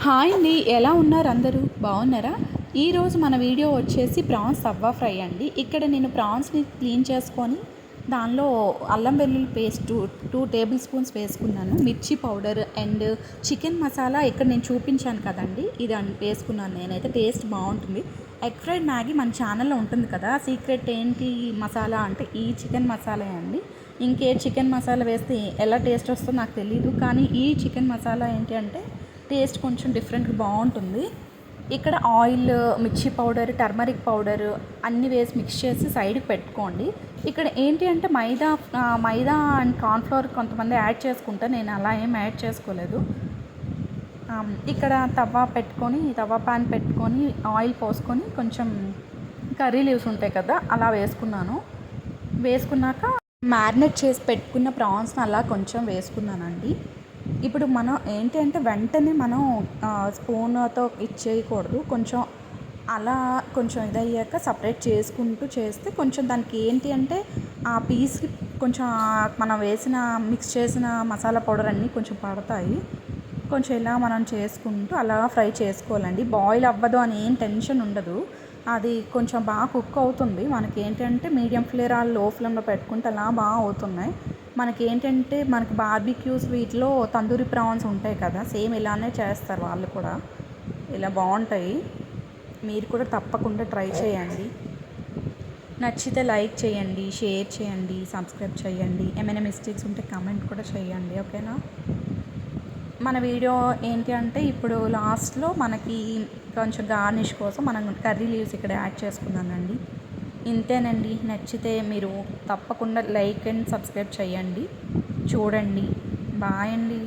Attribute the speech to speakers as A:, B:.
A: Hi అండి, ఎలా ఉన్నారు? అందరూ బాగున్నారా? ఈరోజు మన వీడియో వచ్చేసి ప్రాన్స్ తవ్వ ఫ్రై అండి. ఇక్కడ నేను ప్రాన్స్ని క్లీన్ చేసుకొని దానిలో అల్లం వెల్లుల్లి పేస్ట్ టూ టేబుల్ స్పూన్స్ వేసుకున్నాను. మిర్చి పౌడర్ అండ్ చికెన్ మసాలా ఇక్కడ నేను చూపించాను కదండి, ఇది వేసుకున్నాను. నేనైతే టేస్ట్ బాగుంటుంది. ఎగ్ ఫ్రైడ్ మ్యాగీ మన ఛానల్లో ఉంటుంది కదా. సీక్రెట్ ఏంటి మసాలా అంటే ఈ చికెన్ మసాలా అండి. ఇంకే చికెన్ మసాలా వేస్తే ఎలా టేస్ట్ వస్తుందో నాకు తెలియదు, కానీ ఈ చికెన్ మసాలా ఏంటి అంటే టేస్ట్ కొంచెం డిఫరెంట్గా బాగుంటుంది. ఇక్కడ ఆయిల్, మిర్చి పౌడర్, టర్మరిక్ పౌడర్ అన్నీ వేసి మిక్స్ చేసి సైడ్కి పెట్టుకోండి. ఇక్కడ ఏంటి అంటే మైదా అండ్ కార్న్ఫ్లోర్ కొంతమంది యాడ్ చేసుకుంటారు, నేను అలా ఏం యాడ్ చేసుకోలేదు. ఇక్కడ తవా పాన్ పెట్టుకొని ఆయిల్ పోసుకొని కొంచెం కర్రీ లీవ్స్ ఉంటాయి కదా, అలా వేసుకున్నాక మ్యారినేట్ చేసి పెట్టుకున్న ప్రాన్స్ని అలా కొంచెం వేసుకున్నానండి. ఇప్పుడు మనం ఏంటి అంటే వెంటనే మనం స్పూన్తో ఇచ్చేయకూడదు. కొంచెం ఇదయ్యాక సపరేట్ చేసుకుంటూ చేస్తే కొంచెం దానికి ఏంటి అంటే ఆ పీస్కి కొంచెం మనం మిక్స్ చేసిన మసాలా పౌడర్ అన్నీ కొంచెం పడతాయి. కొంచెం ఇలా మనం చేసుకుంటూ అలా ఫ్రై చేసుకోవాలండి. బాయిల్ అవ్వదు అని ఏం టెన్షన్ ఉండదు. అది కొంచెం బాగా కుక్ అవుతుంది. మనకి ఏంటంటే మీడియం ఫ్లేమ్ లో ఫ్లేమ్లో పెట్టుకుంటే అలా బాగా అవుతున్నాయి. మనకి బార్బిక్యూస్ వీటిలో తందూరి ప్రాన్స్ ఉంటాయి కదా, సేమ్ ఇలానే చేస్తారు వాళ్ళు కూడా. ఇలా బాగుంటాయి. మీరు కూడా తప్పకుండా ట్రై చేయండి. నచ్చితే లైక్ చేయండి, షేర్ చేయండి, సబ్స్క్రైబ్ చేయండి. ఏమైనా మిస్టేక్స్ ఉంటే కామెంట్ కూడా చేయండి, ఓకేనా? మన వీడియో ఏంటి అంటే ఇప్పుడు లాస్ట్లో మనకి కొంచెం గార్నిష్ కోసం మనం కర్రీ లీవ్స్ ఇక్కడ యాడ్ చేసుకున్నానండి. ఇంతేనండి. నచ్చితే మీరు తప్పకుండా లైక్ అండ్ సబ్స్క్రైబ్ చేయండి. చూడండి. బాయ్ అండి.